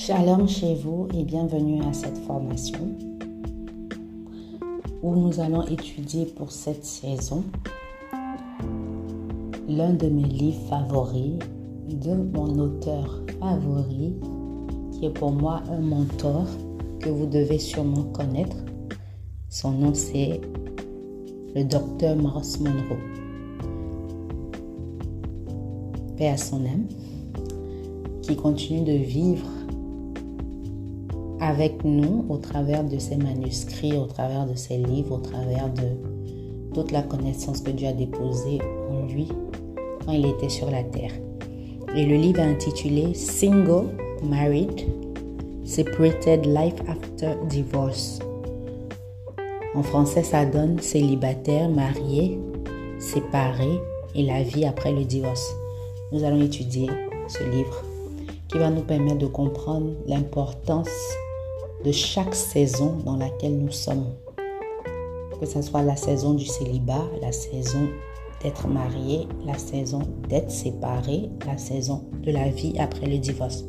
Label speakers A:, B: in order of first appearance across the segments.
A: Shalom chez vous et bienvenue à cette formation où nous allons étudier pour cette saison l'un de mes livres favoris, de mon auteur favori, qui est pour moi un mentor que vous devez sûrement connaître. Son nom c'est le docteur Myles Munroe. Paix à son âme, qui continue de vivre avec nous au travers de ses manuscrits, au travers de ses livres, au travers de toute la connaissance que Dieu a déposée en lui quand il était sur la terre. Et le livre est intitulé Single, Married, Separated Life After Divorce. En français, ça donne célibataire, marié, séparé et la vie après le divorce. Nous allons étudier ce livre qui va nous permettre de comprendre l'importance de chaque saison dans laquelle nous sommes. Que ce soit la saison du célibat, la saison d'être marié, la saison d'être séparé, la saison de la vie après le divorce.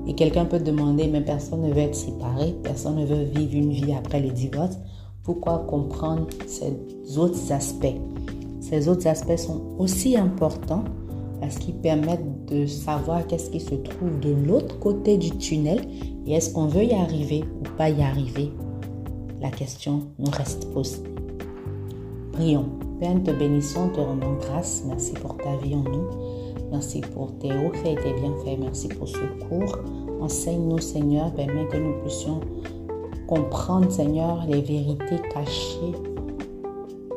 A: Et quelqu'un peut demander, mais personne ne veut être séparé, personne ne veut vivre une vie après le divorce. Pourquoi comprendre ces autres aspects? Ces autres aspects sont aussi importants parce qu'ils permettent de savoir qu'est-ce qui se trouve de l'autre côté du tunnel et est-ce qu'on veut y arriver ou pas y arriver. La question nous reste posée. Prions. Père, nous te bénissons, te rendons grâce. Merci pour ta vie en nous. Merci pour tes hauts faits et tes bienfaits. Merci pour ce cours. Enseigne-nous, Seigneur. Permets que nous puissions comprendre, Seigneur, les vérités cachées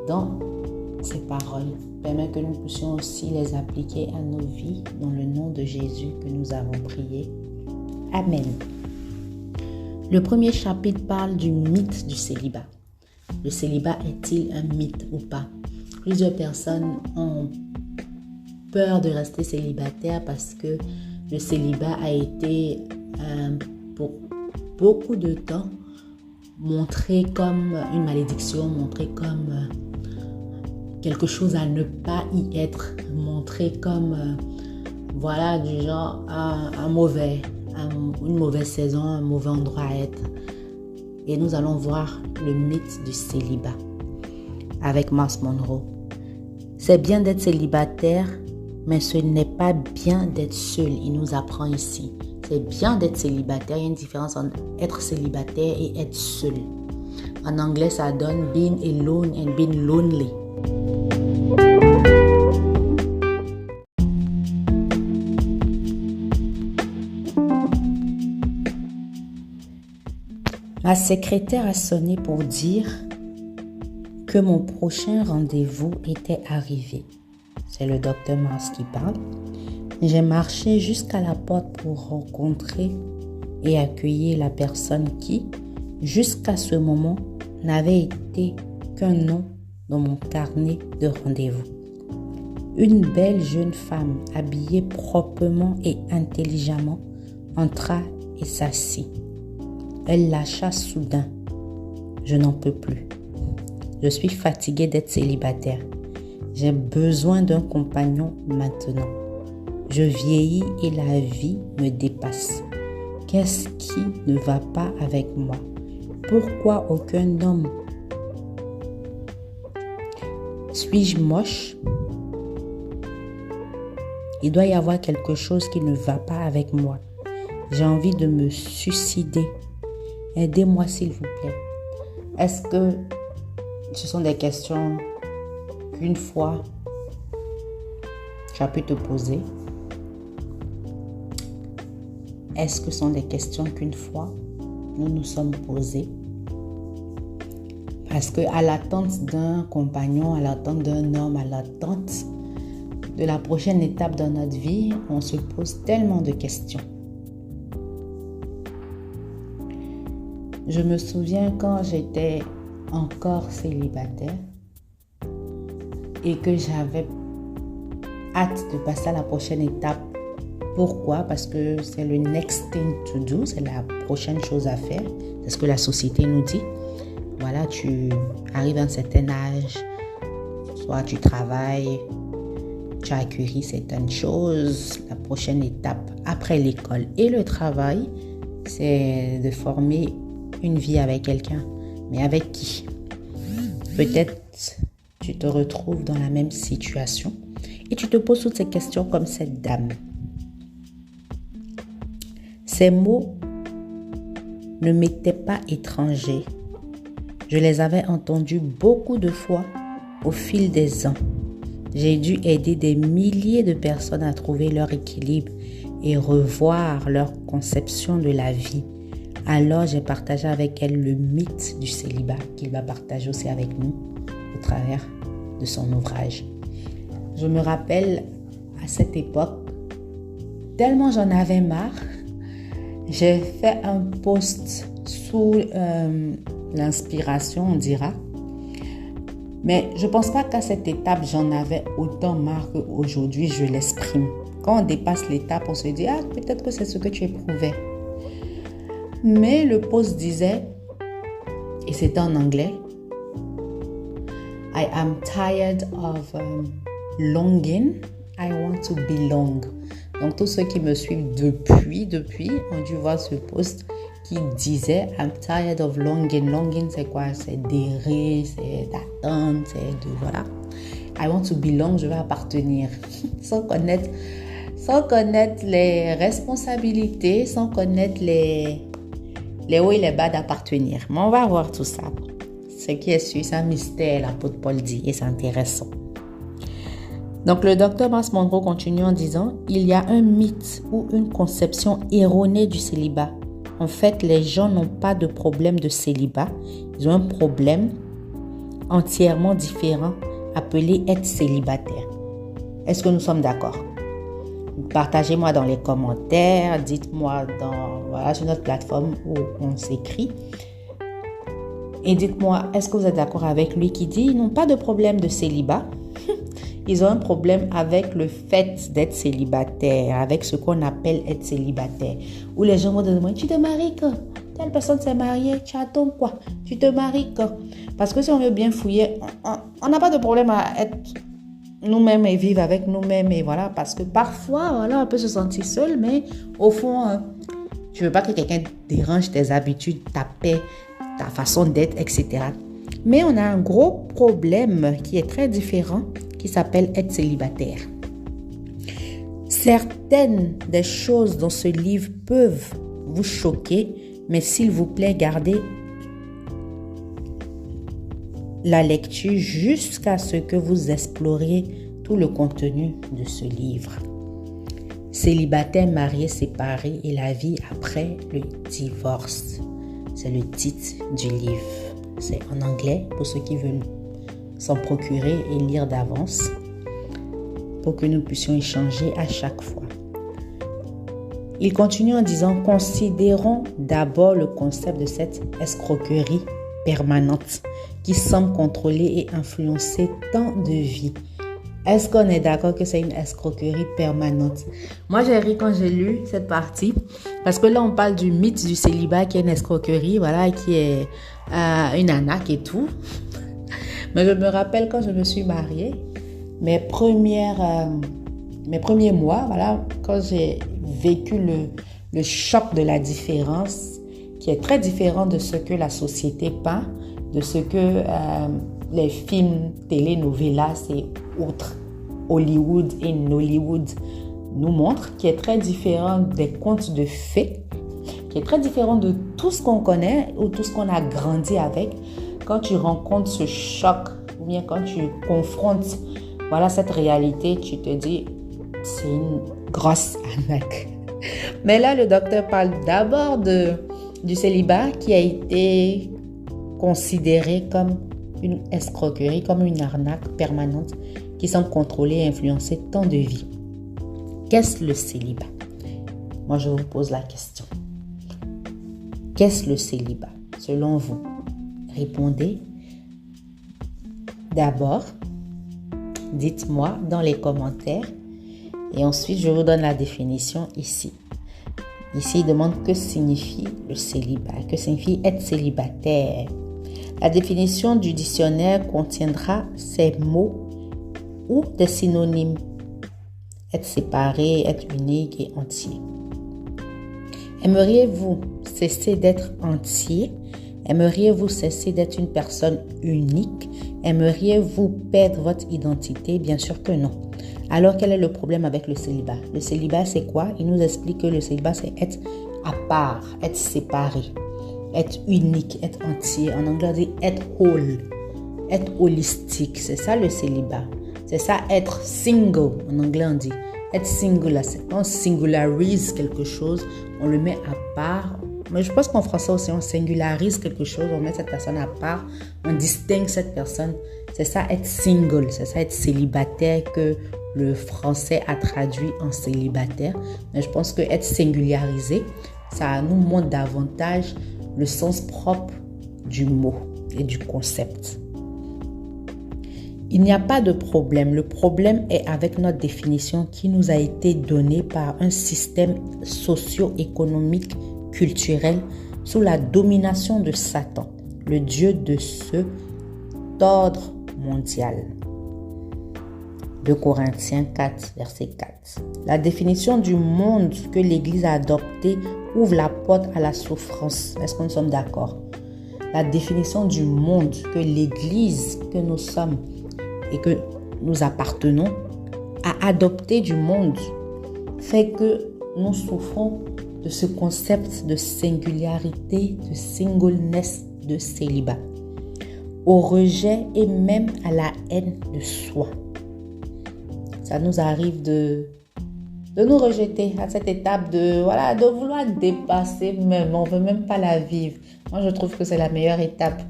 A: dans ces paroles. Permets que nous puissions aussi les appliquer à nos vies dans le nom de Jésus que nous avons prié. Amen. Le premier chapitre parle du mythe du célibat. Le célibat est-il un mythe ou pas? Plusieurs personnes ont peur de rester célibataire parce que le célibat a été pour beaucoup de temps montré comme une malédiction, montré comme quelque chose à ne pas y être, montré comme du genre une mauvaise saison, un mauvais endroit à être. Et nous allons voir le mythe du célibat avec Myles Munroe. C'est bien d'être célibataire, mais ce n'est pas bien d'être seul. Il nous apprend ici. C'est bien d'être célibataire. Il y a une différence entre être célibataire et être seul. En anglais, ça donne being alone and being lonely. Ma secrétaire a sonné pour dire que mon prochain rendez-vous était arrivé. C'est le docteur Myles qui parle. J'ai marché jusqu'à la porte pour rencontrer et accueillir la personne qui, jusqu'à ce moment, n'avait été qu'un nom dans mon carnet de rendez-vous. Une belle jeune femme, habillée proprement et intelligemment, entra et s'assit. Elle lâcha soudain. Je n'en peux plus. Je suis fatiguée d'être célibataire. J'ai besoin d'un compagnon maintenant. Je vieillis et la vie me dépasse. Qu'est-ce qui ne va pas avec moi? Pourquoi aucun homme? Suis-je moche? Il doit y avoir quelque chose qui ne va pas avec moi. J'ai envie de me suicider. Aidez-moi s'il vous plaît. Est-ce que ce sont des questions qu'une fois tu as pu te poser? Est-ce que ce sont des questions qu'une fois nous nous sommes posées? Parce qu'à l'attente d'un compagnon, à l'attente d'un homme, à l'attente de la prochaine étape dans notre vie, on se pose tellement de questions. Je me souviens quand j'étais encore célibataire et que j'avais hâte de passer à la prochaine étape. Pourquoi? Parce que c'est le next thing to do, c'est la prochaine chose à faire. C'est ce que la société nous dit. Voilà, tu arrives à un certain âge, soit tu travailles, tu as acquis certaines choses. La prochaine étape après l'école et le travail, c'est de former une vie avec quelqu'un. Mais avec qui? Peut-être tu te retrouves dans la même situation et tu te poses toutes ces questions comme cette dame. Ces mots ne m'étaient pas étrangers. Je les avais entendus beaucoup de fois au fil des ans. J'ai dû aider des milliers de personnes à trouver leur équilibre et revoir leur conception de la vie. Alors, j'ai partagé avec elle le mythe du célibat qu'il va partager aussi avec nous au travers de son ouvrage. Je me rappelle à cette époque, tellement j'en avais marre, j'ai fait un post sous l'inspiration, on dira. Mais je ne pense pas qu'à cette étape, j'en avais autant marre qu'aujourd'hui, je l'exprime. Quand on dépasse l'étape, on se dit, peut-être que c'est ce que tu éprouvais. Mais le post disait, et c'était en anglais, I am tired of longing, I want to belong. Donc tous ceux qui me suivent depuis ont dû voir ce post qui disait I'm tired of longing. Longing, c'est quoi? C'est d'errer, c'est d'attendre, c'est de voilà. I want to belong, je veux appartenir. sans connaître les responsabilités, sans connaître les hauts et les bas d'appartenir. Mais on va voir tout ça. Ce qui est sûr, c'est un mystère, l'apôtre Paul dit, et c'est intéressant. Donc, le docteur Myles Munroe continue en disant « Il y a un mythe ou une conception erronée du célibat. En fait, les gens n'ont pas de problème de célibat. Ils ont un problème entièrement différent appelé être célibataire. » Est-ce que nous sommes d'accord? Partagez-moi dans les commentaires, dites-moi sur notre plateforme où on s'écrit. Et dites-moi, est-ce que vous êtes d'accord avec lui qui dit ils n'ont pas de problème de célibat? Ils ont un problème avec le fait d'être célibataire, avec ce qu'on appelle être célibataire. Où les gens vont te demander, tu te maries quand? Telle personne s'est mariée, tu attends quoi? Tu te maries quand? Parce que si on veut bien fouiller, on n'a pas de problème à être nous-mêmes et vivre avec nous-mêmes. Et voilà, parce que parfois, voilà, on peut se sentir seul, mais au fond, tu ne veux pas que quelqu'un dérange tes habitudes, ta paix, ta façon d'être, etc. Mais on a un gros problème qui est très différent, qui s'appelle être célibataire. Certaines des choses dans ce livre peuvent vous choquer, mais s'il vous plaît, gardez la lecture jusqu'à ce que vous exploriez tout le contenu de ce livre. Célibataire, marié, séparé et la vie après le divorce. C'est le titre du livre. C'est en anglais pour ceux qui veulent s'en procurer et lire d'avance pour que nous puissions échanger à chaque fois. Il continue en disant « Considérons d'abord le concept de cette escroquerie permanente qui semble contrôler et influencer tant de vies. » Est-ce qu'on est d'accord que c'est une escroquerie permanente? Moi, j'ai ri quand j'ai lu cette partie parce que là, on parle du mythe du célibat qui est une escroquerie, voilà, qui est une arnaque et tout. Mais je me rappelle quand je me suis mariée, mes premiers mois, voilà, quand j'ai vécu le choc de la différence, qui est très différent de ce que la société peint, de ce que les films, télénovelas et autres, Hollywood et Nollywood nous montrent, qui est très différent des contes de fées, qui est très différent de tout ce qu'on connaît ou tout ce qu'on a grandi avec. Quand tu rencontres ce choc ou bien quand tu confrontes cette réalité, tu te dis c'est une grosse arnaque. Mais là, le docteur parle d'abord du célibat qui a été considéré comme une escroquerie, comme une arnaque permanente qui semble contrôler et influencer tant de vies. Qu'est-ce le célibat? Moi, je vous pose la question. Qu'est-ce le célibat, selon vous? Répondez. D'abord, dites-moi dans les commentaires et ensuite, je vous donne la définition ici. Ici, il demande que signifie le célibat, que signifie être célibataire. La définition du dictionnaire contiendra ces mots ou des synonymes. Être séparé, être unique et entier. Aimeriez-vous cesser d'être entier? Aimeriez-vous cesser d'être une personne unique? Aimeriez-vous perdre votre identité? Bien sûr que non. Alors, quel est le problème avec le célibat? Le célibat, c'est quoi? Il nous explique que le célibat, c'est être à part, être séparé, être unique, être entier. En anglais, on dit être whole, être holistique. C'est ça le célibat. C'est ça être single. En anglais, on dit être singular. On singularise quelque chose, on le met à part. Mais je pense qu'en français aussi, on singularise quelque chose, on met cette personne à part, on distingue cette personne. C'est ça être single, c'est ça être célibataire que le français a traduit en célibataire. Mais je pense que être singularisé, ça nous montre davantage le sens propre du mot et du concept. Il n'y a pas de problème. Le problème est avec notre définition qui nous a été donnée par un système socio-économique culturel sous la domination de Satan, le dieu de cet ordre mondial. 2 Corinthiens 4, verset 4. La définition du monde que l'Église a adoptée ouvre la porte à la souffrance. Est-ce que nous sommes d'accord? La définition du monde que l'Église que nous sommes et que nous appartenons a adopté du monde fait que nous souffrons de ce concept de singularité, de singleness, de célibat, au rejet et même à la haine de soi. Ça nous arrive de nous rejeter à cette étape de vouloir dépasser même. On ne veut même pas la vivre. Moi, je trouve que c'est la meilleure étape.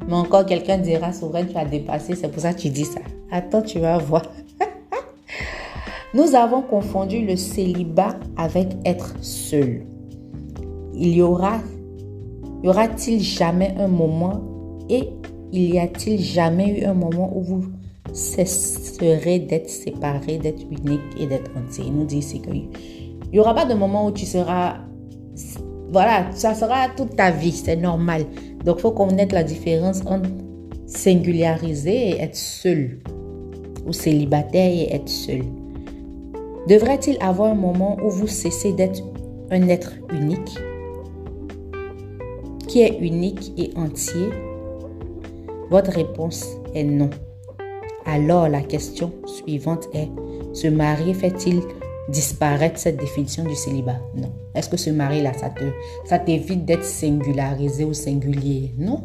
A: Mais encore, quelqu'un dira, Souveraine, tu as dépassé, c'est pour ça que tu dis ça. Attends, tu vas voir. Nous avons confondu le célibat avec être seul. Y aura-t-il jamais un moment et il y a-t-il jamais eu un moment où vous cesserez d'être séparé, d'être unique et d'être entier? Il nous dit ici qu'il n'y aura pas de moment où tu seras... Voilà, ça sera toute ta vie, c'est normal. Donc, il faut connaître la différence entre singulariser et être seul, ou célibataire et être seul. Devrait-il avoir un moment où vous cessez d'être un être unique, qui est unique et entier? Votre réponse est non. Alors, la question suivante est, se marier fait-il disparaître cette définition du célibat? Non. Est-ce que se marier là, ça t'évite d'être singularisé ou singulier? Non.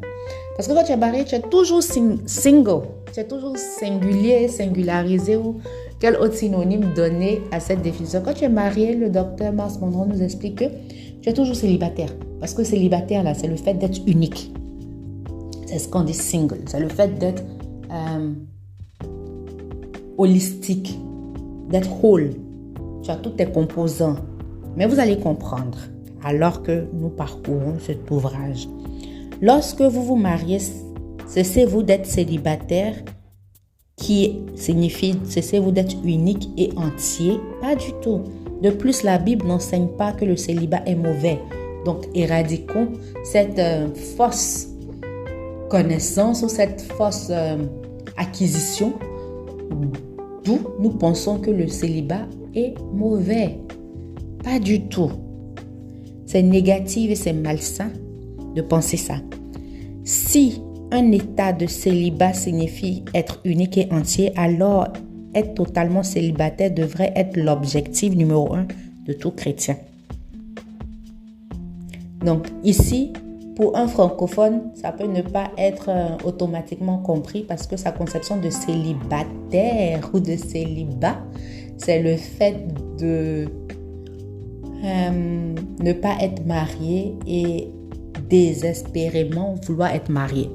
A: Parce que quand tu es marié, tu es toujours single. Tu es toujours singulier, singularisé ou quel autre synonyme donner à cette définition. Quand tu es marié, le docteur Mars Monroe nous explique que tu es toujours célibataire. Parce que célibataire là, c'est le fait d'être unique. C'est ce qu'on dit single. C'est le fait d'être holistique, d'être whole. Tu as tous tes composants. Mais vous allez comprendre alors que nous parcourons cet ouvrage. Lorsque vous vous mariez, cessez-vous d'être célibataire, qui signifie cessez-vous d'être unique et entier? Pas du tout. De plus, la Bible n'enseigne pas que le célibat est mauvais. Donc, éradiquons cette fausse connaissance ou cette fausse acquisition d'où nous pensons que le célibat est mauvais. Pas du tout. C'est négatif et c'est malsain de penser ça. Si un état de célibat signifie être unique et entier, alors être totalement célibataire devrait être l'objectif numéro 1 de tout chrétien. Donc ici, pour un francophone, ça peut ne pas être automatiquement compris parce que sa conception de célibataire ou de célibat, c'est le fait de ne pas être marié et désespérément vouloir être marié.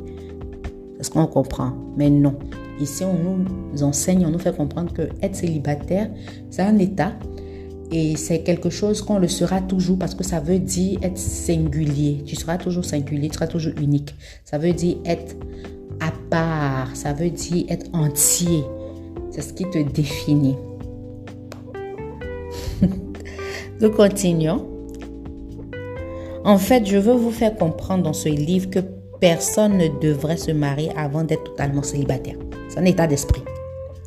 A: Est-ce qu'on comprend? Mais non. Ici, on nous enseigne, on nous fait comprendre que être célibataire, c'est un état et c'est quelque chose qu'on le sera toujours parce que ça veut dire être singulier. Tu seras toujours singulier, tu seras toujours unique. Ça veut dire être à part, ça veut dire être entier. C'est ce qui te définit. Nous continuons. En fait, je veux vous faire comprendre dans ce livre que personne ne devrait se marier avant d'être totalement célibataire. C'est un état d'esprit.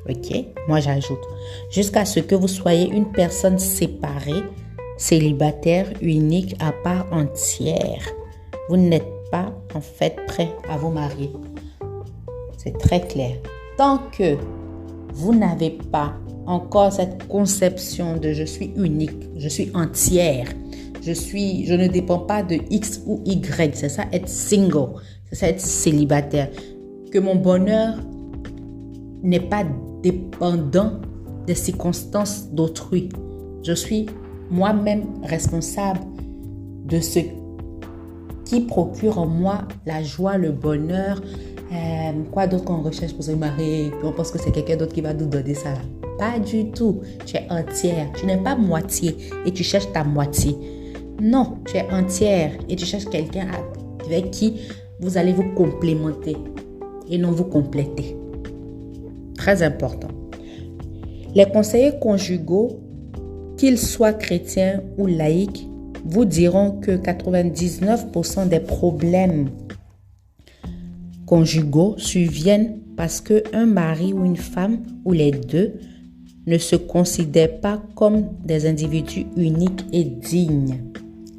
A: Ok? Moi, j'ajoute. Jusqu'à ce que vous soyez une personne séparée célibataire, unique, à part entière. Vous n'êtes pas en fait prêt à vous marier. C'est très clair. Tant que vous n'avez pas encore cette conception de je suis unique, je suis entière, je ne dépends pas de X ou Y. C'est ça être single, c'est ça être célibataire. Que mon bonheur n'est pas dépendant des circonstances d'autrui. Je suis moi-même responsable de ce qui procure en moi la joie, le bonheur. Quoi d'autre qu'on recherche pour se marier? On pense que c'est quelqu'un d'autre qui va nous donner ça. Pas du tout. Tu es entière. Tu n'es pas moitié et tu cherches ta moitié. Non, tu es entière et tu cherches quelqu'un avec qui vous allez vous complémenter et non vous compléter. Très important. Les conseillers conjugaux, qu'ils soient chrétiens ou laïcs, vous diront que 99% des problèmes conjugaux surviennent parce qu'un mari ou une femme, ou les deux, ne se considèrent pas comme des individus uniques et dignes.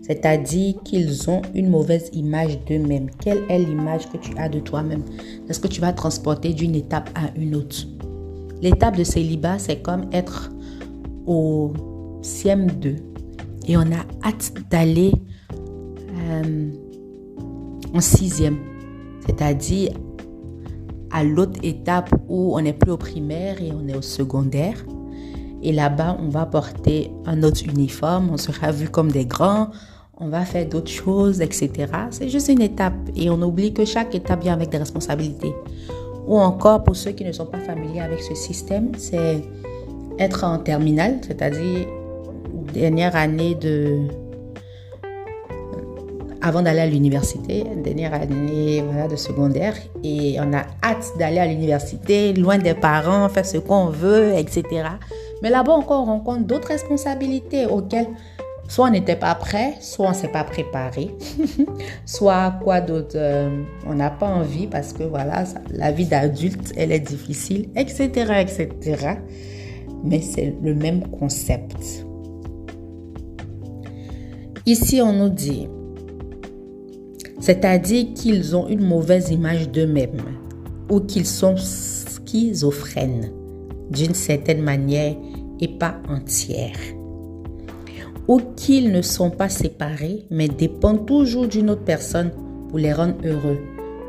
A: C'est-à-dire qu'ils ont une mauvaise image d'eux-mêmes. Quelle est l'image que tu as de toi-même? Est-ce que tu vas transporter d'une étape à une autre? L'étape de célibat, c'est comme être au CM2 et on a hâte d'aller en 6e, c'est-à-dire à l'autre étape où on n'est plus au primaire et on est au secondaire. Et là-bas, on va porter un autre uniforme, on sera vu comme des grands, on va faire d'autres choses, etc. C'est juste une étape et on oublie que chaque étape vient avec des responsabilités. Ou encore, pour ceux qui ne sont pas familiers avec ce système, c'est être en terminale, c'est-à-dire dernière année avant d'aller à l'université, dernière année de secondaire, et on a hâte d'aller à l'université, loin des parents, faire ce qu'on veut, etc. Mais là-bas encore, on rencontre d'autres responsabilités auxquelles soit on n'était pas prêt, soit on ne s'est pas préparé, soit quoi d'autre, on n'a pas envie parce que voilà, la vie d'adulte, elle est difficile, etc., etc. Mais c'est le même concept. Ici, on nous dit, c'est-à-dire qu'ils ont une mauvaise image d'eux-mêmes ou qu'ils sont schizophrènes d'une certaine manière et pas entière. Ou qu'ils ne sont pas séparés mais dépendent toujours d'une autre personne pour les rendre heureux.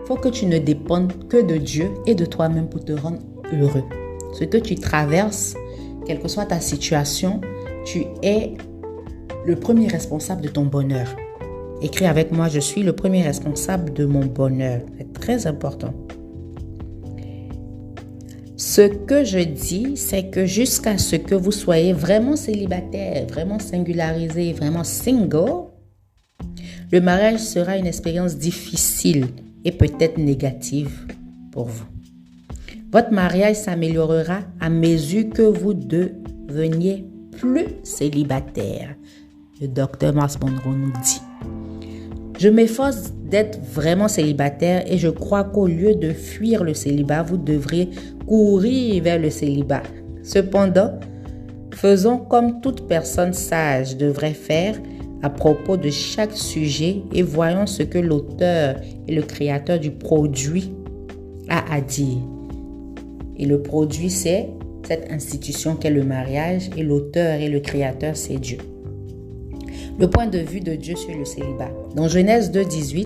A: Il faut que tu ne dépendes que de Dieu et de toi-même pour te rendre heureux. Ce que tu traverses, quelle que soit ta situation, tu es le premier responsable de ton bonheur. Écris avec moi, je suis le premier responsable de mon bonheur. C'est très important. Ce que je dis, c'est que jusqu'à ce que vous soyez vraiment célibataire, vraiment singularisé, vraiment single, le mariage sera une expérience difficile et peut-être négative pour vous. Votre mariage s'améliorera à mesure que vous deveniez plus célibataire. Le docteur Myles Munroe nous dit. Je m'efforce d'être vraiment célibataire et je crois qu'au lieu de fuir le célibat, vous devriez courir vers le célibat. Cependant, faisons comme toute personne sage devrait faire à propos de chaque sujet et voyons ce que l'auteur et le créateur du produit a à dire. Et le produit, c'est cette institution qu'est le mariage et l'auteur et le créateur, c'est Dieu. Le point de vue de Dieu sur le célibat. Dans Genèse 2,18,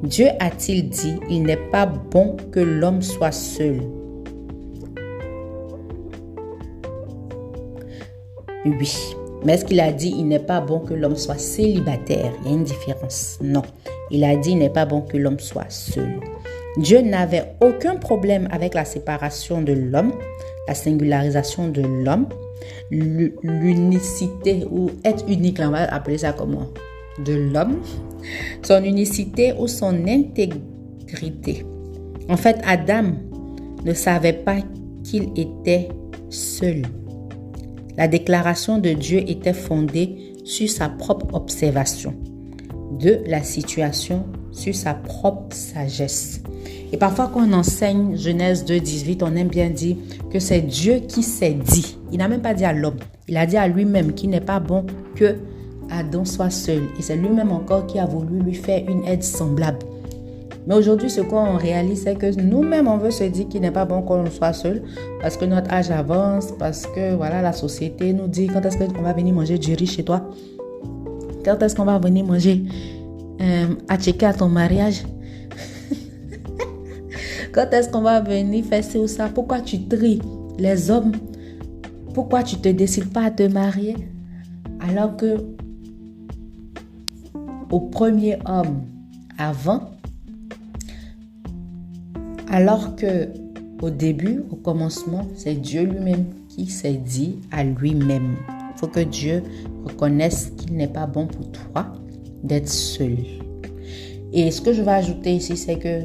A: Dieu a-t-il dit, il n'est pas bon que l'homme soit seul. Oui, mais est-ce qu'il a dit, il n'est pas bon que l'homme soit célibataire? Il y a une différence. Non, il a dit, il n'est pas bon que l'homme soit seul. Dieu n'avait aucun problème avec la séparation de l'homme, la singularisation de l'homme, l'unicité ou être unique, on va appeler ça comment? De l'homme, son unicité ou son intégrité. En fait, Adam ne savait pas qu'il était seul. La déclaration de Dieu était fondée sur sa propre observation de la situation, sur sa propre sagesse. Et parfois, quand on enseigne Genèse 2,18, on aime bien dire que c'est Dieu qui s'est dit. Il n'a même pas dit à l'homme. Il a dit à lui-même qu'il n'est pas bon que Adam soit seul. Et c'est lui-même encore qui a voulu lui faire une aide semblable. Mais aujourd'hui, ce qu'on réalise, c'est que nous-mêmes, on veut se dire qu'il n'est pas bon qu'on soit seul parce que notre âge avance, parce que voilà, la société nous dit quand est-ce qu'on va venir manger du riz chez toi? Quand est-ce qu'on va venir manger à checker à ton mariage? Quand est-ce qu'on va venir faire ci ou ça? Pourquoi tu tries les hommes? Pourquoi tu ne te décides pas à te marier? Alors que au premier homme avant, alors que au début, au commencement, c'est Dieu lui-même qui s'est dit à lui-même. Il faut que Dieu reconnaisse qu'il n'est pas bon pour toi d'être seul. Et ce que je vais ajouter ici, c'est que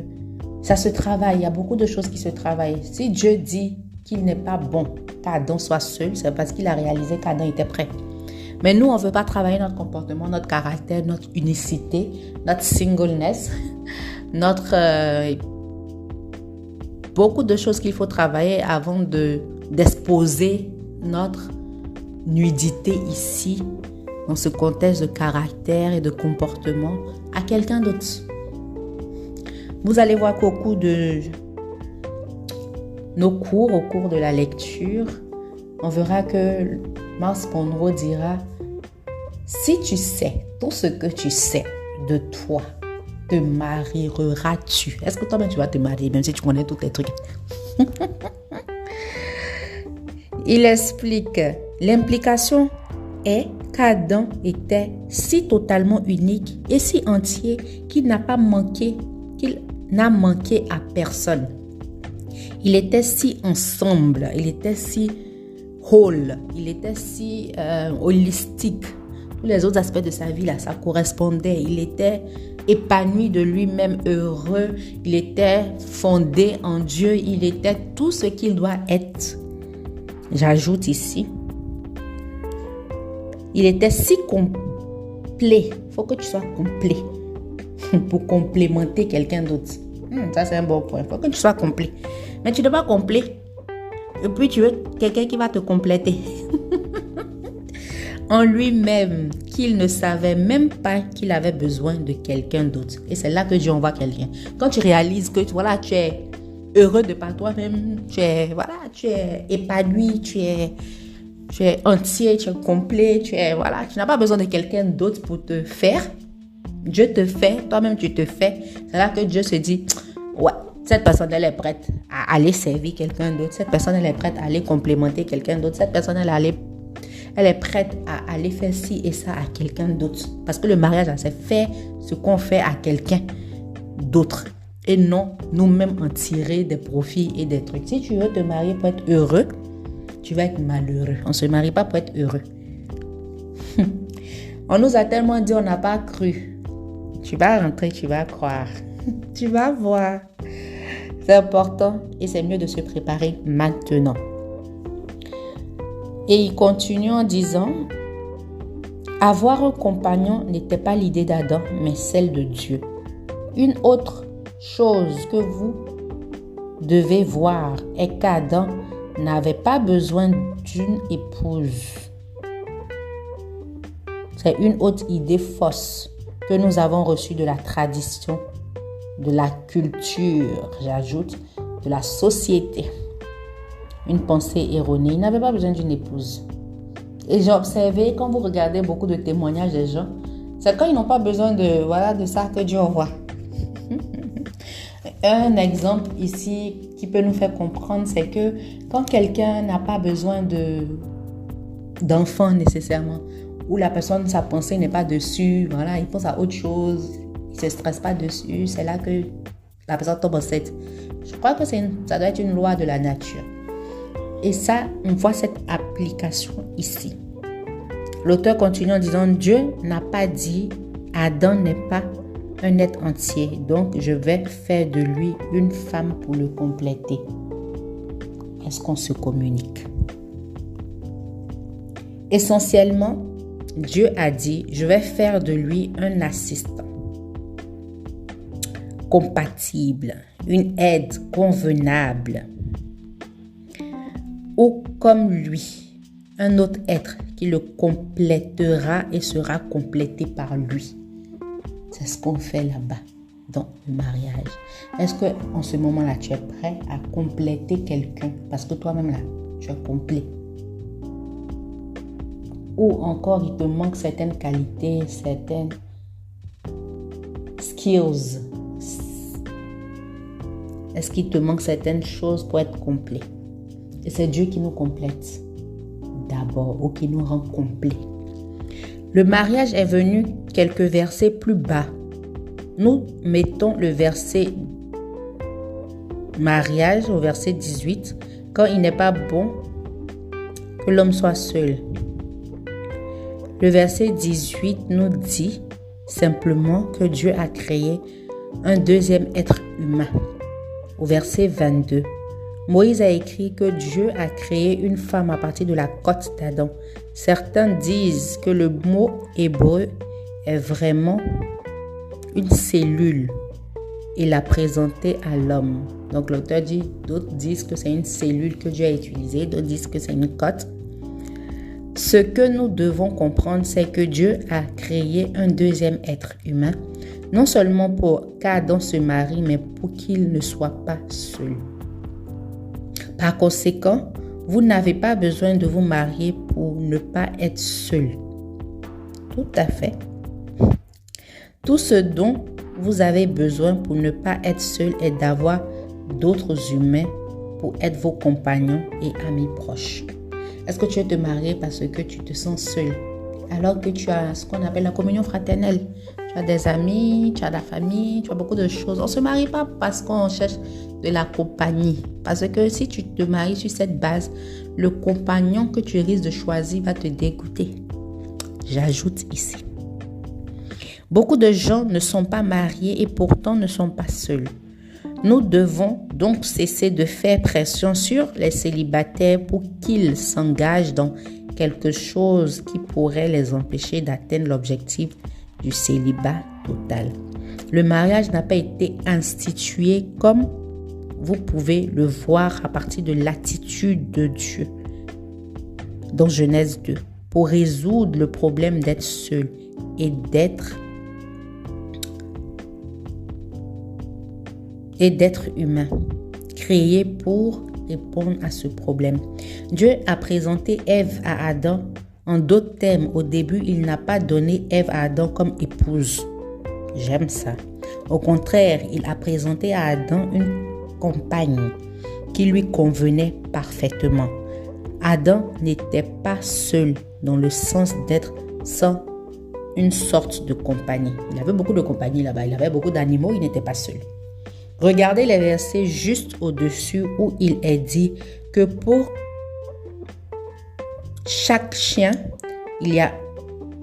A: ça se travaille. Il y a beaucoup de choses qui se travaillent. Si Dieu dit qu'il n'est pas bon qu'Adam soit seul, c'est parce qu'il a réalisé qu'Adam était prêt. Mais nous, on ne veut pas travailler notre comportement, notre caractère, notre unicité, notre singleness, beaucoup de choses qu'il faut travailler avant d'exposer notre nudité ici, dans ce contexte de caractère et de comportement, à quelqu'un d'autre. Vous allez voir qu'au cours de nos cours, au cours de la lecture, on verra que Myles Munroe dira: si tu sais tout ce que tu sais de toi, te marieras-tu? Est-ce que toi-même tu vas te marier, même si tu connais tous tes trucs? Il explique: l'implication est qu'Adam était si totalement unique et si entier qu'il n'a manqué à personne. Il était si ensemble, il était si whole, il était si holistique. Tous les autres aspects de sa vie, là, ça correspondait. Il était épanoui de lui-même, heureux. Il était fondé en Dieu. Il était tout ce qu'il doit être. J'ajoute ici, il était si complet. Il faut que tu sois complet pour complémenter quelqu'un d'autre. Ça, c'est un bon point. Il faut que tu sois complet. Mais tu n'es pas complet. Et puis, tu veux quelqu'un qui va te compléter. En lui-même, qu'il ne savait même pas qu'il avait besoin de quelqu'un d'autre. Et c'est là que Dieu envoie quelqu'un. Quand tu réalises que voilà, tu es heureux de par toi-même, tu es épanoui, tu es entier, tu es complet, tu n'as pas besoin de quelqu'un d'autre pour te faire. Dieu te fait, toi-même tu te fais. C'est là que Dieu se dit, ouais, cette personne elle est prête à aller servir quelqu'un d'autre. Cette personne elle est prête à aller complémenter quelqu'un d'autre. Cette personne elle est prête à aller faire ci et ça à quelqu'un d'autre. Parce que le mariage, c'est faire ce qu'on fait à quelqu'un d'autre. Et non nous-mêmes en tirer des profits et des trucs. Si tu veux te marier pour être heureux, tu vas être malheureux. On ne se marie pas pour être heureux. On nous a tellement dit, on n'a pas cru. Tu vas rentrer, tu vas croire. Tu vas voir. C'est important et c'est mieux de se préparer maintenant. Et il continue en disant, avoir un compagnon n'était pas l'idée d'Adam, mais celle de Dieu. Une autre chose que vous devez voir est qu'Adam n'avait pas besoin d'une épouse. C'est une autre idée fausse que nous avons reçue de la tradition, de la culture, j'ajoute, de la société. Une pensée erronée. Il n'avait pas besoin d'une épouse. Et j'ai observé, quand vous regardez beaucoup de témoignages des gens, c'est quand ils n'ont pas besoin de ça que Dieu envoie. Un exemple ici qui peut nous faire comprendre, c'est que quand quelqu'un n'a pas besoin d'enfant nécessairement, ou la personne, sa pensée n'est pas dessus, il pense à autre chose, il ne se stresse pas dessus, c'est là que la personne tombe enceinte. Je crois que ça doit être une loi de la nature. Et ça, on voit cette application ici. L'auteur continue en disant, Dieu n'a pas dit, Adam n'est pas un être entier, donc je vais faire de lui une femme pour le compléter. Est-ce qu'on se communique? Essentiellement, Dieu a dit, je vais faire de lui un assistant compatible, une aide convenable, ou comme lui, un autre être qui le complétera et sera complété par lui. C'est ce qu'on fait là-bas, dans le mariage. Est-ce qu'en ce moment-là, tu es prêt à compléter quelqu'un? Parce que toi-même, là, tu es complet. Ou encore, il te manque certaines qualités, certaines skills. Est-ce qu'il te manque certaines choses pour être complet? Et c'est Dieu qui nous complète d'abord ou qui nous rend complet. Le mariage est venu quelques versets plus bas. Nous mettons le verset mariage au verset 18. Quand il n'est pas bon que l'homme soit seul. Le verset 18 nous dit simplement que Dieu a créé un deuxième être humain. Au verset 22, Moïse a écrit que Dieu a créé une femme à partir de la côte d'Adam. Certains disent que le mot hébreu est vraiment une cellule et l'a présenté à l'homme. Donc l'auteur dit, d'autres disent que c'est une cellule que Dieu a utilisée, d'autres disent que c'est une côte. Ce que nous devons comprendre, c'est que Dieu a créé un deuxième être humain, non seulement pour qu'Adam se marie, mais pour qu'il ne soit pas seul. Par conséquent, vous n'avez pas besoin de vous marier pour ne pas être seul. Tout à fait. Tout ce dont vous avez besoin pour ne pas être seul est d'avoir d'autres humains pour être vos compagnons et amis proches. Est-ce que tu veux te marier parce que tu te sens seul? Alors que tu as ce qu'on appelle la communion fraternelle. Tu as des amis, tu as de la famille, tu as beaucoup de choses. On ne se marie pas parce qu'on cherche de la compagnie. Parce que si tu te maries sur cette base, le compagnon que tu risques de choisir va te dégoûter. J'ajoute ici. Beaucoup de gens ne sont pas mariés et pourtant ne sont pas seuls. Nous devons donc cesser de faire pression sur les célibataires pour qu'ils s'engagent dans quelque chose qui pourrait les empêcher d'atteindre l'objectif du célibat total. Le mariage n'a pas été institué comme vous pouvez le voir à partir de l'attitude de Dieu dans Genèse 2 pour résoudre le problème d'être seul et d'être humain, créé pour répondre à ce problème. Dieu a présenté Ève à Adam. En d'autres termes, au début, il n'a pas donné Ève à Adam comme épouse. J'aime ça. Au contraire, il a présenté à Adam une compagne qui lui convenait parfaitement. Adam n'était pas seul dans le sens d'être sans une sorte de compagnie. Il avait beaucoup de compagnie là-bas. Il avait beaucoup d'animaux. Il n'était pas seul. Regardez les versets juste au-dessus où il est dit que pour chaque chien, il y a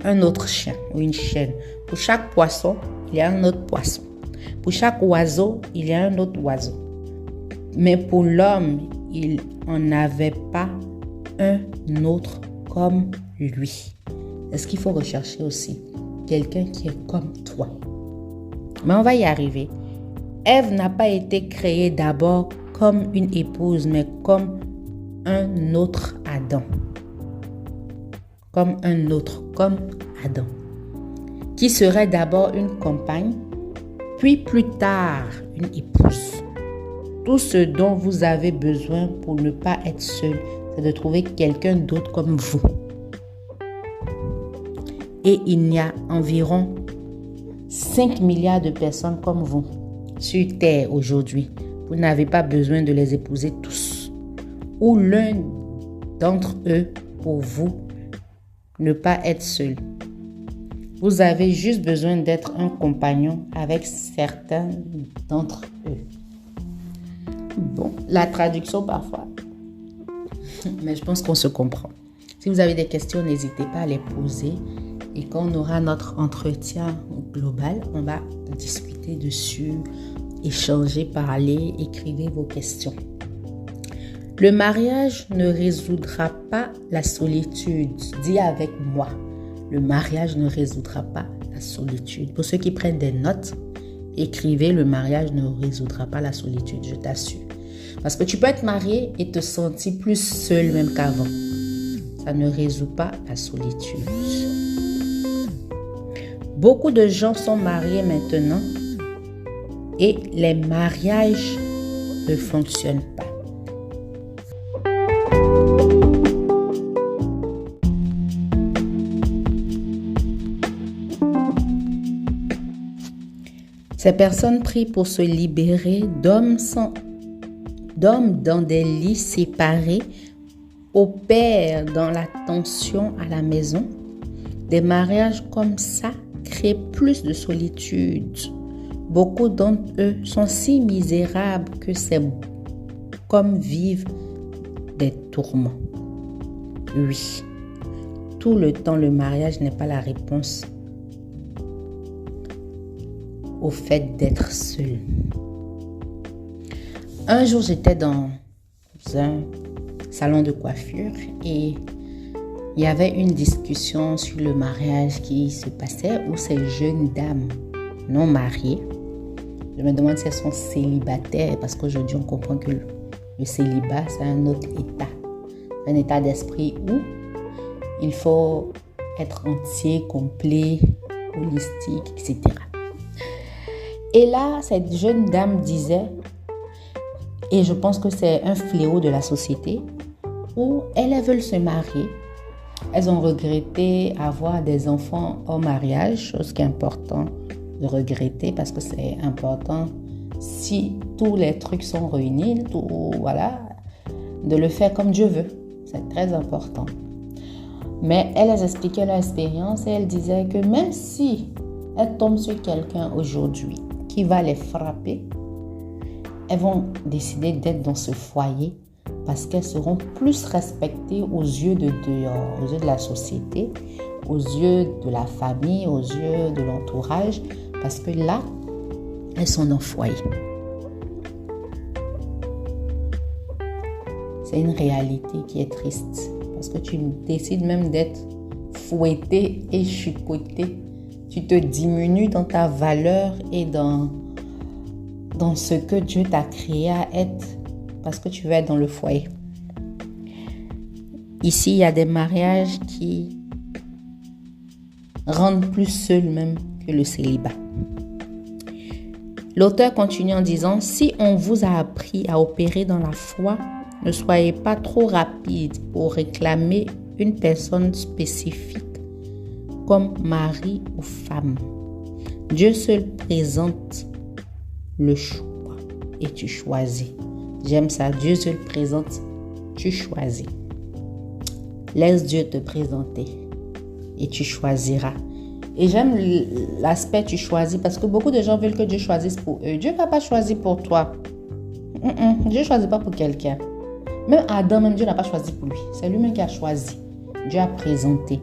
A: un autre chien ou une chienne. Pour chaque poisson, il y a un autre poisson. Pour chaque oiseau, il y a un autre oiseau. Mais pour l'homme, il n'en avait pas un autre comme lui. Est-ce qu'il faut rechercher aussi quelqu'un qui est comme toi? Mais on va y arriver. Ève n'a pas été créée d'abord comme une épouse, mais comme un autre Adam. Comme Adam. Qui serait d'abord une compagne, puis plus tard une épouse. Tout ce dont vous avez besoin pour ne pas être seul, c'est de trouver quelqu'un d'autre comme vous. Et il y a environ 5 milliards de personnes comme vous sur Terre aujourd'hui. Vous n'avez pas besoin de les épouser tous. Ou l'un d'entre eux pour vous ne pas être seul. Vous avez juste besoin d'être un compagnon avec certains d'entre eux. Bon, la traduction parfois. Mais je pense qu'on se comprend. Si vous avez des questions, n'hésitez pas à les poser. Et quand on aura notre entretien global, on va discuter dessus, échanger, parler, écrivez vos questions. Le mariage ne résoudra pas la solitude. Dis avec moi. Le mariage ne résoudra pas la solitude. Pour ceux qui prennent des notes, écrivez, le mariage ne résoudra pas la solitude, je t'assure. Parce que tu peux être marié et te sentir plus seul même qu'avant. ça ne résout pas la solitude. Beaucoup de gens sont mariés maintenant et les mariages ne fonctionnent pas. Ces personnes prient pour se libérer d'hommes dans des lits séparés, opèrent dans la tension à la maison. Des mariages comme ça créent plus de solitude. Beaucoup d'entre eux sont si misérables que c'est comme vivre des tourments. Oui, tout le temps, le mariage n'est pas la réponse au fait d'être seul. Un jour, j'étais dans un salon de coiffure et il y avait une discussion sur le mariage qui se passait où ces jeunes dames non mariées, je me demande si elles sont célibataires parce qu'aujourd'hui on comprend que le célibat c'est un autre état, un état d'esprit où il faut être entier, complet, holistique, etc. Et là, cette jeune dame disait, et je pense que c'est un fléau de la société, où elles veulent se marier. Elles ont regretté avoir des enfants au mariage, chose qui est important de regretter parce que c'est important si tous les trucs sont réunis, de le faire comme Dieu veut. C'est très important. Mais elles expliquaient leur expérience et elles disaient que même si elles tombent sur quelqu'un aujourd'hui qui va les frapper, elles vont décider d'être dans ce foyer parce qu'elles seront plus respectées aux yeux de dehors, aux yeux de la société, aux yeux de la famille, aux yeux de l'entourage, parce que là, elles sont dans le foyer. C'est une réalité qui est triste parce que tu décides même d'être fouetté et chicoté. Tu te diminues dans ta valeur et dans ce que Dieu t'a créé à être parce que tu veux être dans le foyer. Ici, il y a des mariages qui rendent plus seul même que le célibat. L'auteur continue en disant, si on vous a appris à opérer dans la foi, ne soyez pas trop rapide pour réclamer une personne spécifique comme mari ou femme. Dieu seul présente le choix et tu choisis. J'aime ça. Dieu seul présente, tu choisis. Laisse Dieu te présenter et tu choisiras. Et j'aime l'aspect tu choisis parce que beaucoup de gens veulent que Dieu choisisse pour eux. Dieu ne va pas choisir pour toi. Dieu ne choisit pas pour quelqu'un. Même Adam, Dieu n'a pas choisi pour lui. C'est lui-même qui a choisi. Dieu a présenté.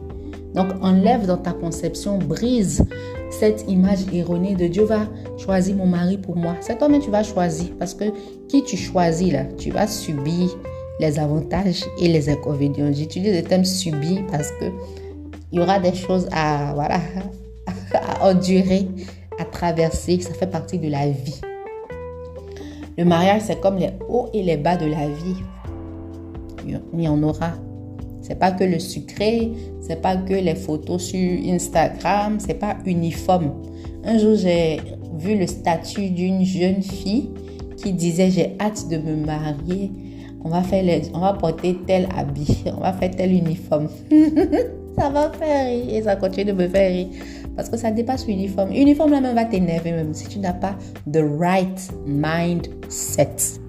A: Donc, enlève dans ta conception, brise cette image erronée de Dieu va choisir mon mari pour moi. C'est toi-même tu vas choisir parce que qui tu choisis là, tu vas subir les avantages et les inconvénients. J'utilise le terme subir parce que il y aura des choses à endurer, à traverser. Ça fait partie de la vie. Le mariage, c'est comme les hauts et les bas de la vie. Il y en aura. C'est pas que le sucré, c'est pas que les photos sur Instagram, c'est pas uniforme. Un jour, j'ai vu le statut d'une jeune fille qui disait j'ai hâte de me marier. On va porter tel habit, on va faire tel uniforme. Ça va faire rire et ça continue de me faire rire parce que ça dépasse l'uniforme. L'uniforme là même va t'énerver même si tu n'as pas the right mindset.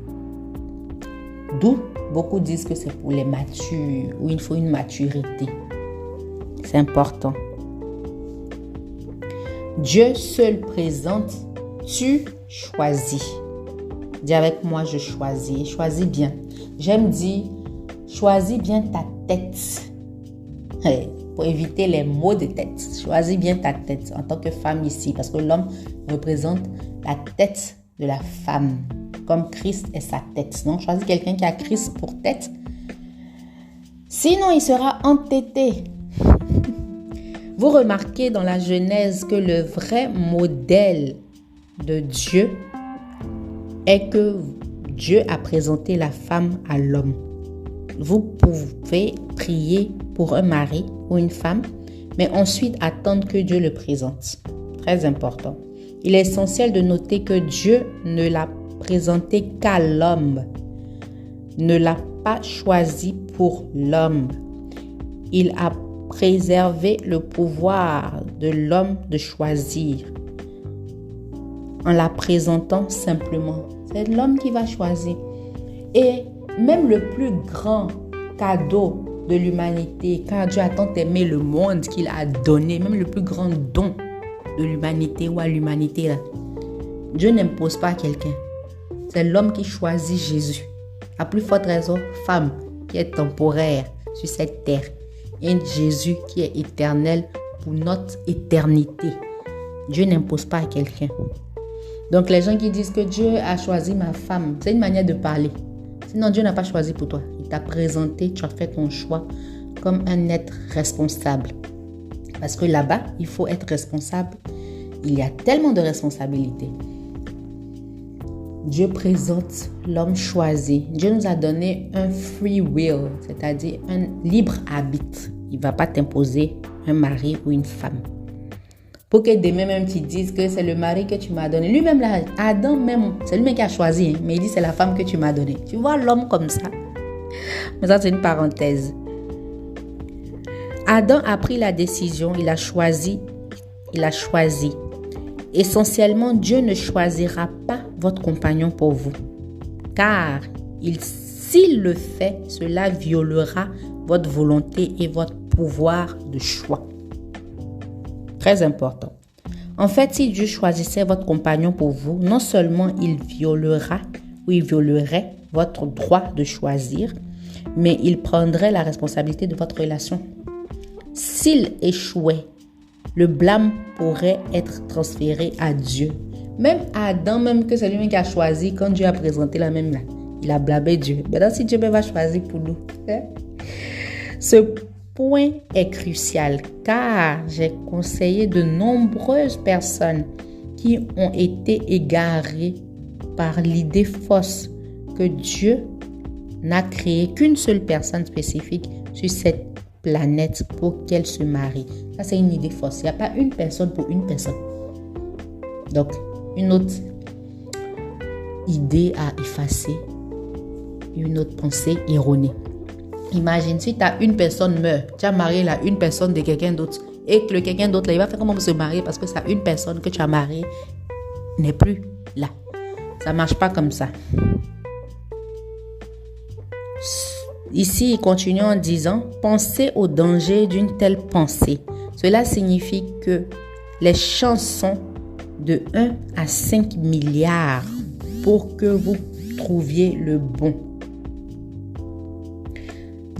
A: D'où beaucoup disent que c'est pour les matures, où il faut une maturité. C'est important. Dieu seul présente, tu choisis. Dis avec moi, je choisis. Choisis bien. J'aime dire, choisis bien ta tête. Pour éviter les maux de tête. Choisis bien ta tête en tant que femme ici, parce que l'homme représente la tête de la femme. Comme Christ est sa tête. Donc, choisis quelqu'un qui a Christ pour tête. Sinon, il sera entêté. Vous remarquez dans la Genèse que le vrai modèle de Dieu est que Dieu a présenté la femme à l'homme. vous pouvez prier pour un mari ou une femme, mais ensuite attendre que Dieu le présente. Très important. Il est essentiel de noter que Dieu ne l'a présenté qu'à l'homme, ne l'a pas choisi pour l'homme. Il a préservé le pouvoir de l'homme de choisir en la présentant simplement. C'est l'homme qui va choisir. Et même le plus grand cadeau de l'humanité, car Dieu a tant aimé le monde qu'il a donné, même le plus grand don de l'humanité ou à l'humanité, là, Dieu n'impose pas à quelqu'un. C'est l'homme qui choisit Jésus. À plus forte raison, femme qui est temporaire sur cette terre, et Jésus qui est éternel pour notre éternité. Dieu n'impose pas à quelqu'un. Donc les gens qui disent que Dieu a choisi ma femme, c'est une manière de parler. Sinon Dieu n'a pas choisi pour toi. Il t'a présenté, tu as fait ton choix comme un être responsable. Parce que là-bas, il faut être responsable. Il y a tellement de responsabilités. Dieu présente l'homme choisi. Dieu nous a donné un free will, c'est-à-dire un libre arbitre. Il ne va pas t'imposer un mari ou une femme. Pour que demain même tu dises que c'est le mari que tu m'as donné. Lui-même, là, Adam même, c'est lui-même qui a choisi, hein, mais il dit c'est la femme que tu m'as donnée. Tu vois l'homme comme ça. Mais ça, c'est une parenthèse. Adam a pris la décision, il a choisi. Essentiellement, Dieu ne choisira pas votre compagnon pour vous. Car s'il le fait, cela violera votre volonté et votre pouvoir de choix. Très important. En fait, si Dieu choisissait votre compagnon pour vous, non seulement il violerait votre droit de choisir, mais il prendrait la responsabilité de votre relation. S'il échouait, le blâme pourrait être transféré à Dieu. Même Adam, même que c'est lui-même qui a choisi, quand Dieu a présenté la même là, il a blâmé Dieu. Maintenant, si Dieu va choisir pour nous, ce point est crucial car j'ai conseillé de nombreuses personnes qui ont été égarées par l'idée fausse que Dieu n'a créé qu'une seule personne spécifique sur cette planète pour qu'elle se marie. Ça, c'est une idée fausse. Il n'y a pas une personne pour une personne. Donc, une autre idée à effacer, une autre pensée erronée. Imagine, si une personne meurt, tu as marié là une personne de quelqu'un d'autre et que le quelqu'un d'autre là, il va faire comment pour se marier parce que ça une personne que tu as mariée n'est plus là. Ça ne marche pas comme ça. Ici, il continue en disant « Pensez au danger d'une telle pensée. Cela signifie que les chances sont de 1 à 5 milliards pour que vous trouviez le bon. »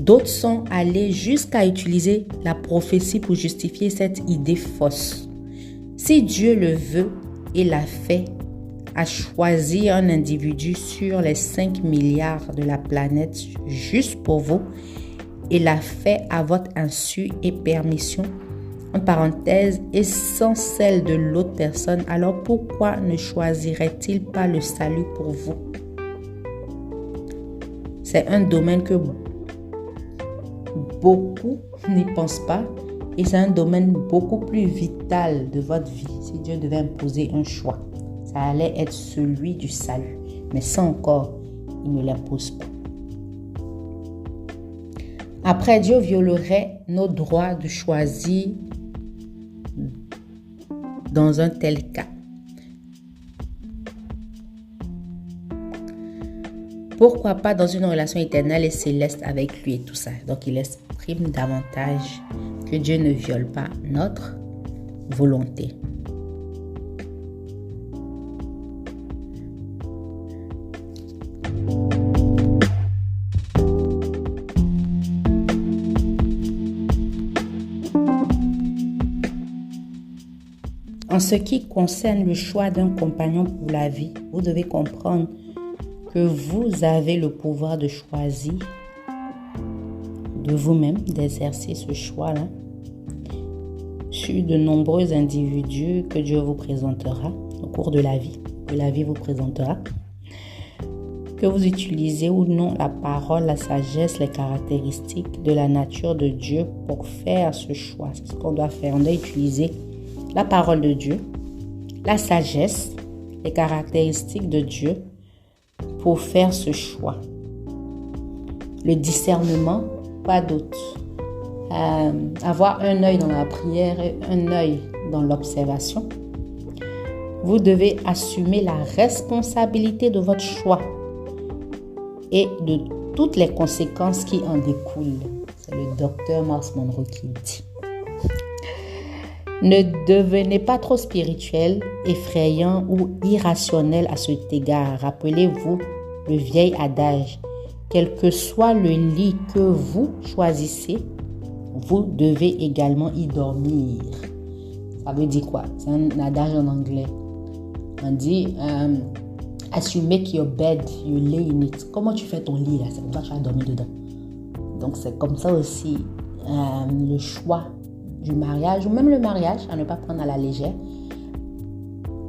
A: D'autres sont allés jusqu'à utiliser la prophétie pour justifier cette idée fausse. Si Dieu le veut et l'a fait, à choisir un individu sur les 5 milliards de la planète juste pour vous et l'a fait à votre insu et permission, en parenthèse, et sans celle de l'autre personne, alors pourquoi ne choisirait-il pas le salut pour vous? C'est un domaine que beaucoup n'y pensent pas et c'est un domaine beaucoup plus vital de votre vie. Si Dieu devait imposer un choix, ça allait être celui du salut. Mais ça encore, il ne l'impose pas. Après, Dieu violerait nos droits de choisir dans un tel cas. Pourquoi pas dans une relation éternelle et céleste avec lui et tout ça. Donc, il exprime davantage que Dieu ne viole pas notre volonté. En ce qui concerne le choix d'un compagnon pour la vie, vous devez comprendre que vous avez le pouvoir de choisir de vous-même, d'exercer ce choix-là sur de nombreux individus que Dieu vous présentera au cours de la vie, que la vie vous présentera, que que vous utilisez ou non la parole, la sagesse, les caractéristiques de la nature de Dieu pour faire ce choix. C'est ce qu'on doit faire. On doit utiliser la parole de Dieu, la sagesse, les caractéristiques de Dieu pour faire ce choix. Le discernement, pas d'autre. Avoir un œil dans la prière et un œil dans l'observation. Vous devez assumer la responsabilité de votre choix et de toutes les conséquences qui en découlent. C'est le docteur Myles Munroe qui dit. Ne devenez pas trop spirituel, effrayant ou irrationnel à cet égard. Rappelez-vous le vieil adage. Quel que soit le lit que vous choisissez, vous devez également y dormir. Ça veut dire quoi? C'est un adage en anglais. On dit as you make your bed, you lay in it. Comment tu fais ton lit là? C'est toi, tu vas dormir dedans. Donc c'est comme ça aussi le choix du mariage ou même le mariage à ne pas prendre à la légère.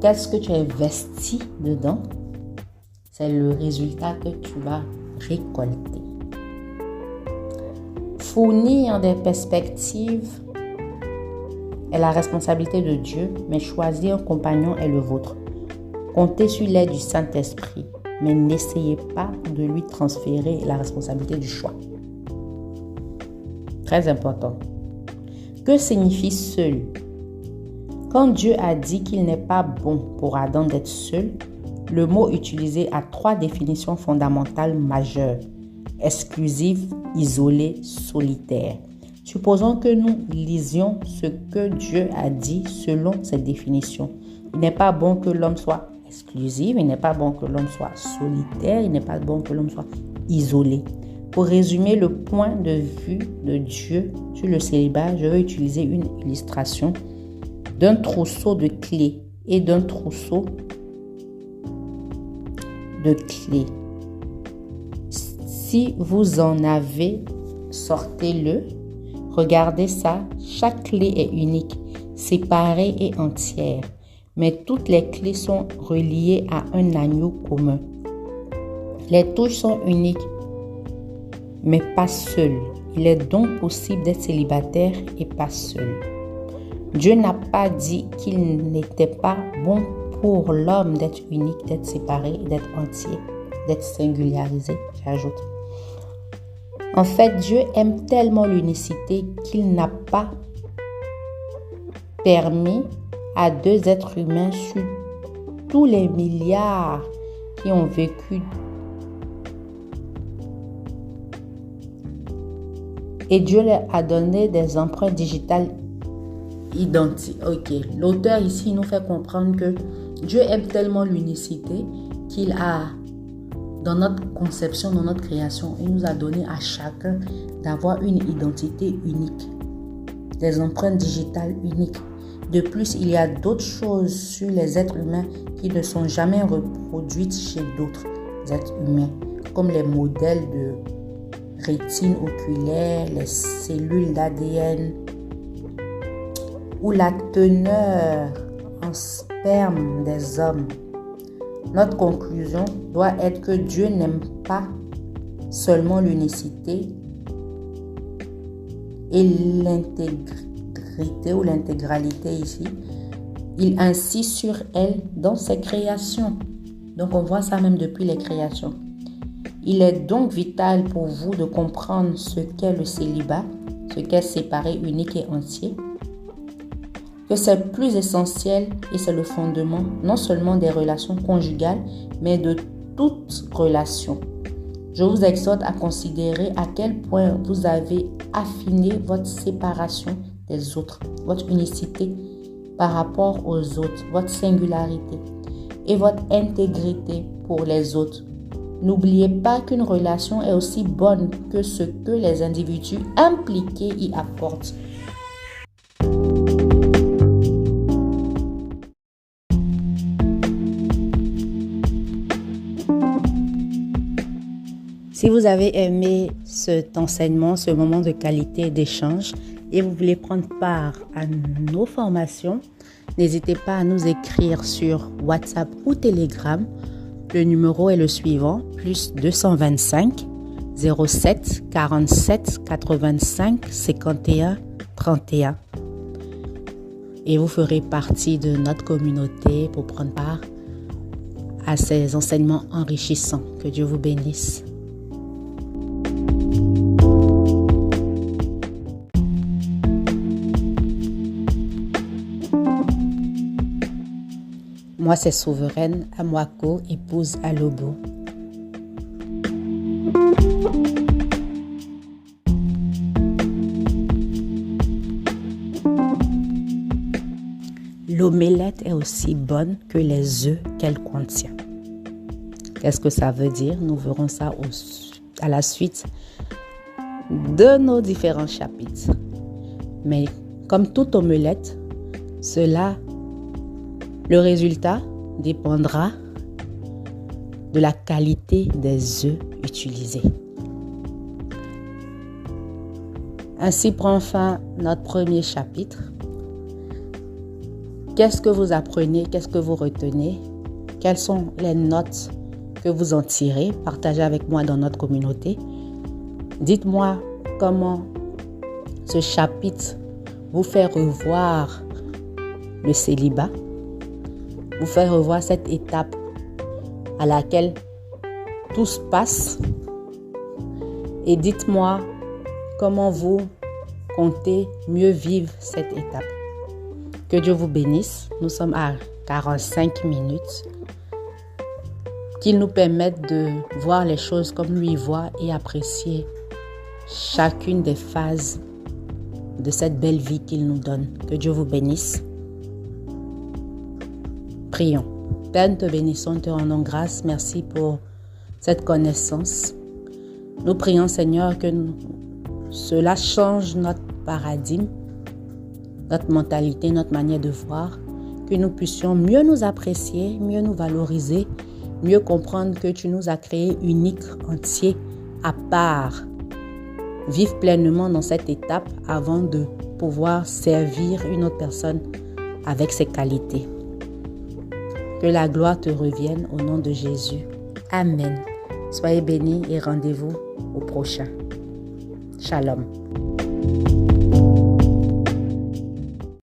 A: Qu'est-ce que tu investis dedans? C'est le résultat que tu vas récolter. Fournir des perspectives est la responsabilité de Dieu, mais choisir un compagnon est le vôtre. Comptez sur l'aide du Saint-Esprit, mais n'essayez pas de lui transférer la responsabilité du choix. Très important. Que signifie seul? Quand Dieu a dit qu'il n'est pas bon pour Adam d'être seul, le mot utilisé a 3 définitions fondamentales majeures: exclusive, isolé, solitaire. Supposons que nous lisions ce que Dieu a dit selon cette définition. Il n'est pas bon que l'homme soit exclusif, il n'est pas bon que l'homme soit solitaire, il n'est pas bon que l'homme soit isolé. Pour résumer le point de vue de Dieu sur le célibat, je vais utiliser une illustration d'un trousseau de clés et d'un trousseau de clés. Si vous en avez, sortez-le. Regardez ça, chaque clé est unique, séparée et entière, mais toutes les clés sont reliées à un agneau commun. Les touches sont uniques, mais pas seules. Il est donc possible d'être célibataire et pas seul. Dieu n'a pas dit qu'il n'était pas bon pour l'homme d'être unique, d'être séparé, d'être entier, d'être singularisé, j'ajoute. En fait, Dieu aime tellement l'unicité qu'il n'a pas permis à 2 êtres humains sur tous les milliards qui ont vécu. Et Dieu leur a donné des empreintes digitales identiques. Ok, l'auteur ici nous fait comprendre que Dieu aime tellement l'unicité qu'il a, dans notre conception, dans notre création, il nous a donné à chacun d'avoir une identité unique, des empreintes digitales uniques. De plus, il y a d'autres choses sur les êtres humains qui ne sont jamais reproduites chez d'autres êtres humains, comme les modèles de rétine oculaire, les cellules d'ADN ou la teneur en sperme des hommes. Notre conclusion doit être que Dieu n'aime pas seulement l'unicité et l'intégrité ou l'intégralité ici. Il insiste sur elle dans ses créations. Donc on voit ça même depuis les créations. Il est donc vital pour vous de comprendre ce qu'est le célibat, ce qu'est séparé, unique et entier, que c'est plus essentiel et c'est le fondement non seulement des relations conjugales, mais de toute relation. Je vous exhorte à considérer à quel point vous avez affiné votre séparation des autres, votre unicité par rapport aux autres, votre singularité et votre intégrité pour les autres. N'oubliez pas qu'une relation est aussi bonne que ce que les individus impliqués y apportent. Si vous avez aimé cet enseignement, ce moment de qualité d'échange et vous voulez prendre part à nos formations, n'hésitez pas à nous écrire sur WhatsApp ou Telegram Le numéro est le suivant, plus 225 07 47 85 51 31. Et vous ferez partie de notre communauté pour prendre part à ces enseignements enrichissants. Que Dieu vous bénisse. Moi, c'est Souveraine Amwako, épouse à Lobo. L'omelette est aussi bonne que les œufs qu'elle contient. Qu'est-ce que ça veut dire? Nous verrons ça à la suite de nos différents chapitres. Mais comme toute omelette, le résultat dépendra de la qualité des œufs utilisés. Ainsi prend fin notre premier chapitre. Qu'est-ce que vous apprenez? Qu'est-ce que vous retenez? Quelles sont les notes que vous en tirez? Partagez avec moi dans notre communauté. Dites-moi comment ce chapitre vous fait revoir le célibat, vous fait revoir cette étape à laquelle tout se passe. Et dites-moi comment vous comptez mieux vivre cette étape. Que Dieu vous bénisse. Nous sommes à 45 minutes. Qu'il nous permette de voir les choses comme lui voit et apprécier chacune des phases de cette belle vie qu'il nous donne. Que Dieu vous bénisse. Prions. Père, nous te bénissons, nous te rendons grâce. Merci pour cette connaissance. Nous prions, Seigneur, que cela change notre paradigme, notre mentalité, notre manière de voir, que nous puissions mieux nous apprécier, mieux nous valoriser, mieux comprendre que tu nous as créés uniques, entiers, à part. Vivre pleinement dans cette étape avant de pouvoir servir une autre personne avec ses qualités. Que la gloire te revienne au nom de Jésus. Amen. Soyez bénis et rendez-vous au prochain. Shalom.